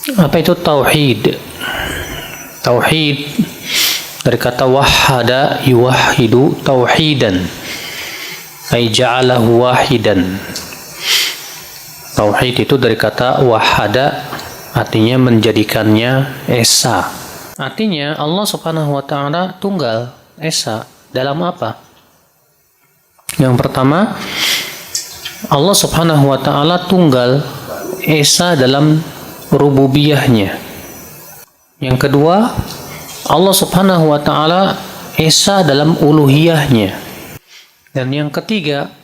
Apa itu tauhid? Tauhid dari kata wahada yuwahidu tauhidan, ay ja'alahu wahidan. Tauhid itu dari kata wahada, artinya menjadikannya esa. Artinya Allah Subhanahu wa taala tunggal, esa. Dalam apa? Yang pertama, Allah Subhanahu wa taala tunggal, esa dalam rububiyahnya. Yang kedua, Allah Subhanahu wa taala esa dalam uluhiyahnya. Dan yang ketiga,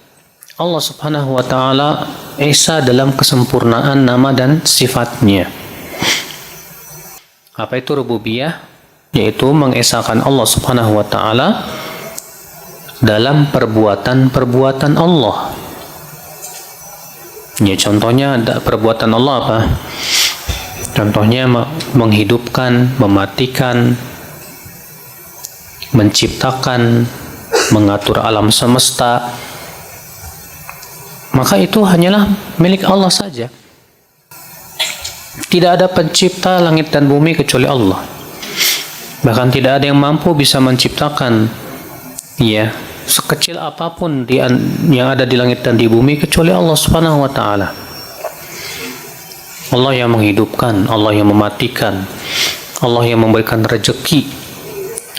Allah Subhanahu wa taala esa dalam kesempurnaan nama dan sifatnya. Apa itu rububiyah? Yaitu mengesakan Allah Subhanahu wa taala dalam perbuatan-perbuatan Allah. Ya, contohnya ada perbuatan Allah apa? Contohnya menghidupkan, mematikan, menciptakan, mengatur alam semesta. Maka itu hanyalah milik Allah saja. Tidak ada pencipta langit dan bumi kecuali Allah. Bahkan tidak ada yang mampu bisa menciptakan, ya, sekecil apapun yang ada di langit dan di bumi kecuali Allah Subhanahu wa taala. Allah yang menghidupkan, Allah yang mematikan, Allah yang memberikan rezeki.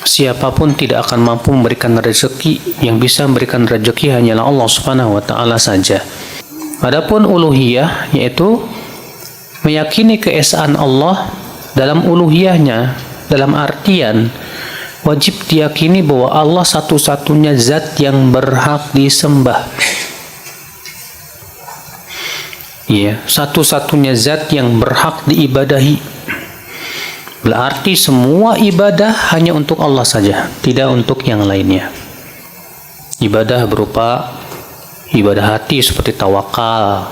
Siapapun tidak akan mampu memberikan rezeki. Yang bisa memberikan rezeki hanyalah Allah Subhanahu wa taala saja. Adapun uluhiyah, yaitu meyakini keesaan Allah dalam uluhiyahnya, dalam artian wajib diyakini bahwa Allah satu-satunya zat yang berhak disembah. Ya, satu-satunya zat yang berhak diibadahi. Berarti semua ibadah hanya untuk Allah saja, tidak untuk yang lainnya. Ibadah berupa ibadah hati seperti tawakal,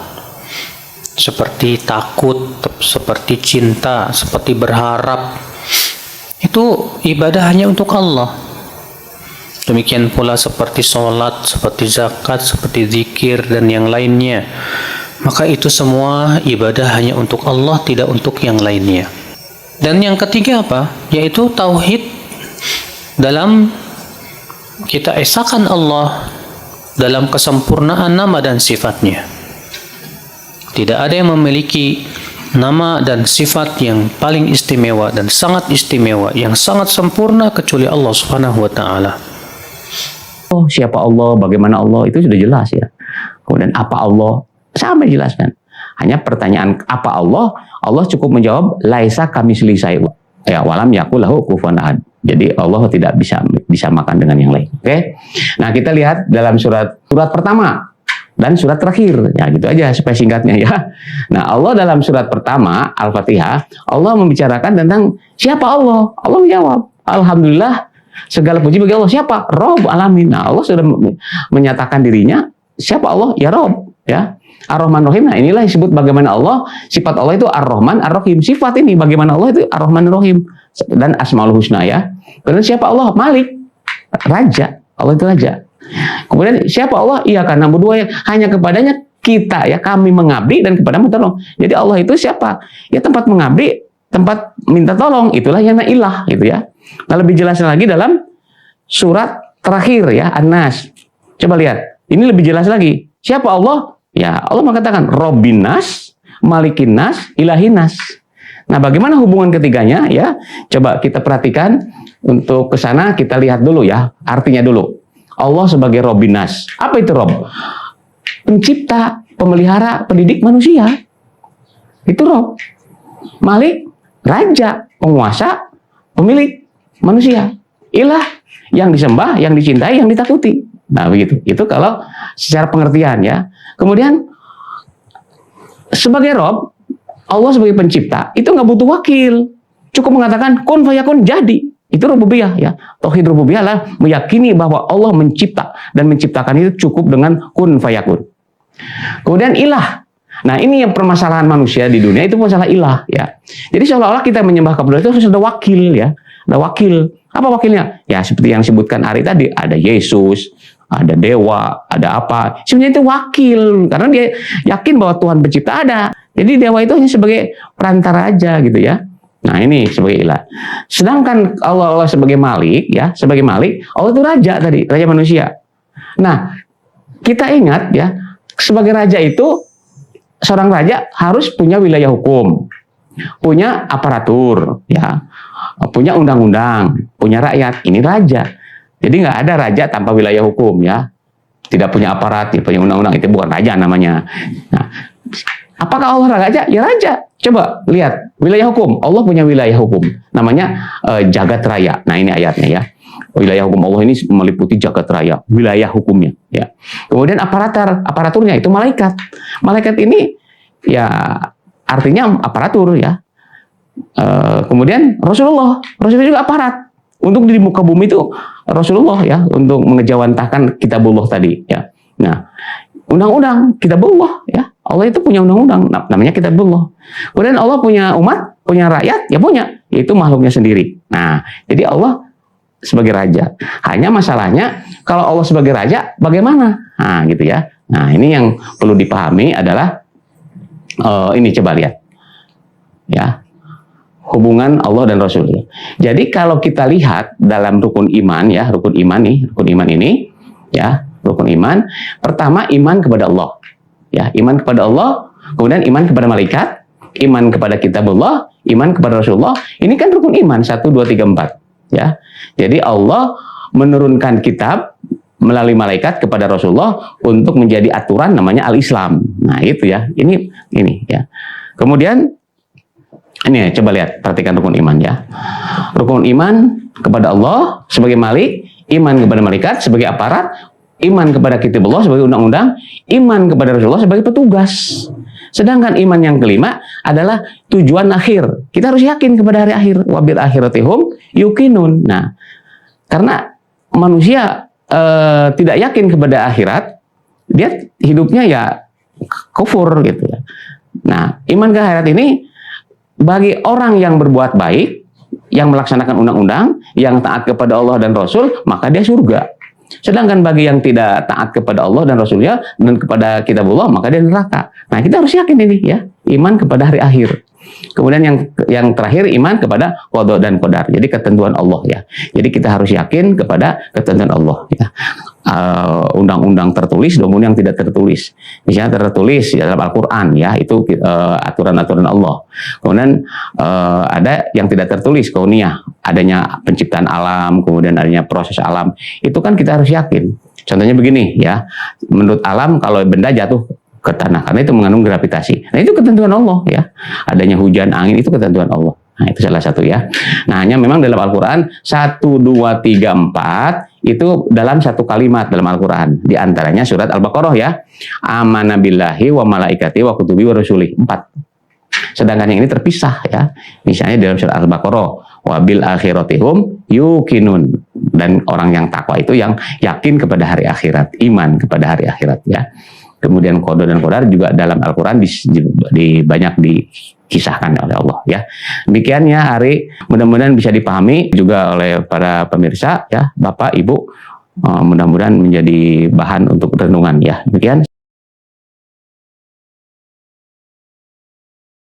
seperti takut, seperti cinta, seperti berharap. Itu ibadah hanya untuk Allah. Demikian pula seperti sholat, seperti zakat, seperti zikir, dan yang lainnya. Maka itu semua ibadah hanya untuk Allah, tidak untuk yang lainnya. Dan yang ketiga apa? Yaitu tauhid dalam kita esakan Allah dalam kesempurnaan nama dan sifatnya. Tidak ada yang memiliki nama dan sifat yang paling istimewa dan sangat istimewa, yang sangat sempurna kecuali Allah Subhanahu wa taala. Oh, siapa Allah, bagaimana Allah, itu sudah jelas ya. Kemudian apa Allah, sama jelaskan. Hanya pertanyaan apa Allah, Allah cukup menjawab laisa kamitslihi syai'un. Ya, walam yakul lahu kufuwan ahad. Jadi Allah tidak bisa makan dengan yang lain. Oke. Nah, kita lihat dalam surat pertama dan surat terakhir. Ya, gitu aja supaya singkatnya ya. Nah, Allah dalam surat pertama Al-Fatihah, Allah membicarakan tentang siapa Allah. Allah menjawab, alhamdulillah segala puji bagi Allah. Siapa? Rabb alamin. Nah, Allah sudah menyatakan dirinya siapa Allah? Ya Rabb, ya. Ar-Rahman Rahim. Nah, inilah disebut bagaimana Allah, sifat Allah itu Ar-Rahman Ar-Rahim. Sifat ini bagaimana Allah itu Ar-Rahman Ar-Rahim dan Asmaul Husna ya. Kemudian siapa Allah? Malik, raja. Allah itu raja. Kemudian siapa Allah? Iya, karena berdua yang hanya kepadanya kita ya kami mengabdi dan kepadamu tolong. Jadi Allah itu siapa? Ya tempat mengabdi, tempat minta tolong. Itulah yang ilah gitu ya. Nah, lebih jelas lagi dalam surat terakhir ya, An-Nas. Coba lihat. Ini lebih jelas lagi. Siapa Allah? Ya, Allah mengatakan Rabbin Nas, Malikin Nas, Ilahin Nas. Nah, bagaimana hubungan ketiganya ya? Coba kita perhatikan. Untuk ke sana kita lihat dulu ya, artinya dulu. Allah sebagai Rabbin Nas. Apa itu Rabb? Pencipta, pemelihara, pendidik manusia. Itu Rabb. Malik, raja, penguasa, pemilik manusia. Ilah, yang disembah, yang dicintai, yang ditakuti. Nah, begitu. Itu kalau secara pengertian ya. Kemudian sebagai Rabb, Allah sebagai pencipta itu nggak butuh wakil, cukup mengatakan kun fayakun, jadi. Itu rububiyah ya. Tauhid rububiyah adalah meyakini bahwa Allah mencipta dan menciptakan itu cukup dengan kun fayakun. Kemudian ilah. Nah, ini yang permasalahan manusia di dunia itu masalah ilah ya. Jadi seolah-olah kita menyembah kepada itu harus ada wakil ya. Ada wakil. Apa wakilnya? Ya seperti yang disebutkan Ari tadi, ada Yesus, ada dewa, ada apa. Sebenarnya itu wakil, karena dia yakin bahwa Tuhan pencipta ada. Jadi dewa itu hanya sebagai perantara aja gitu ya. Nah ini sebagai ilah. Sedangkan Allah sebagai Malik ya, sebagai Malik, Allah itu raja tadi, raja manusia. Nah kita ingat ya, sebagai raja itu seorang raja harus punya wilayah hukum, punya aparatur ya, punya undang-undang, punya rakyat. Ini raja. Jadi nggak ada raja tanpa wilayah hukum ya, tidak punya aparat, tidak punya undang-undang, itu bukan raja namanya. Nah, apakah Allah raja? Ya raja. Coba lihat wilayah hukum. Allah punya wilayah hukum, namanya jagat raya. Nah ini ayatnya ya. Wilayah hukum Allah ini meliputi jagat raya, wilayah hukumnya. Ya. Kemudian aparaturnya itu malaikat. Malaikat ini ya artinya aparatur ya. Kemudian Rasulullah juga aparat. Untuk di muka bumi itu Rasulullah ya, untuk mengejawantahkan kitabullah tadi ya. Nah, undang-undang kitabullah ya. Allah itu punya undang-undang namanya kitabullah. Kemudian Allah punya umat, punya rakyat, ya punya, yaitu makhluknya sendiri. Nah, jadi Allah sebagai raja. Hanya masalahnya kalau Allah sebagai raja bagaimana? Nah, gitu ya. Nah, ini yang perlu dipahami adalah ini coba lihat. Ya. Hubungan Allah dan Rasul. Jadi kalau kita lihat dalam rukun iman ya, rukun iman ini ya, rukun iman. Pertama iman kepada Allah. Ya, iman kepada Allah, kemudian iman kepada malaikat, iman kepada kitabullah, iman kepada Rasulullah. Ini kan rukun iman 1 2 3 4 ya. Jadi Allah menurunkan kitab melalui malaikat kepada Rasulullah untuk menjadi aturan namanya al-Islam. Nah, itu ya. Ini ya. Kemudian ini coba lihat, perhatikan rukun iman ya. Rukun iman kepada Allah sebagai Malik, iman kepada malaikat sebagai aparat, iman kepada kitabullah sebagai undang-undang, iman kepada Rasulullah sebagai petugas. Sedangkan iman yang kelima adalah tujuan akhir. Kita harus yakin kepada hari akhir. Wabil akhiratihum yuqinun. Nah, karena manusia tidak yakin kepada akhirat, dia hidupnya ya kufur gitu ya. Nah, iman ke akhirat ini bagi orang yang berbuat baik, yang melaksanakan undang-undang, yang taat kepada Allah dan Rasul, maka dia surga. Sedangkan bagi yang tidak taat kepada Allah dan Rasulnya dan kepada kitabullah, maka dia neraka. Nah, kita harus yakin ini ya, iman kepada hari akhir. Kemudian yang terakhir iman kepada qada dan qadar. Jadi ketentuan Allah ya. Jadi kita harus yakin kepada ketentuan Allah ya. Undang-undang tertulis maupun yang tidak tertulis. Misalnya tertulis ya, dalam Al-Qur'an ya, itu aturan-aturan Allah. Kemudian ada yang tidak tertulis, kauniyah, adanya penciptaan alam, kemudian adanya proses alam. Itu kan kita harus yakin. Contohnya begini ya. Menurut alam kalau benda jatuh ke tanah karena itu mengandung gravitasi. Nah, itu ketentuan Allah ya. Adanya hujan, angin itu ketentuan Allah. Nah, itu salah satu ya. Nah, hanya memang dalam Al-Qur'an 1 2 3 4 itu dalam satu kalimat dalam Al-Qur'an. Di antaranya surat Al-Baqarah ya. Amana billahi wa malaikati wa kutubi wa rusuli. 4. Sedangkan yang ini terpisah ya. Misalnya dalam surat Al-Baqarah, wabil akhiratihum yuqinun. Dan orang yang takwa itu yang yakin kepada hari akhirat, iman kepada hari akhirat ya. Kemudian qada dan qadar juga dalam Al-Quran banyak dikisahkan oleh Allah ya. Demikian ya Ari, mudah-mudahan bisa dipahami juga oleh para pemirsa ya, Bapak, Ibu, mudah-mudahan menjadi bahan untuk renungan ya. Demikian.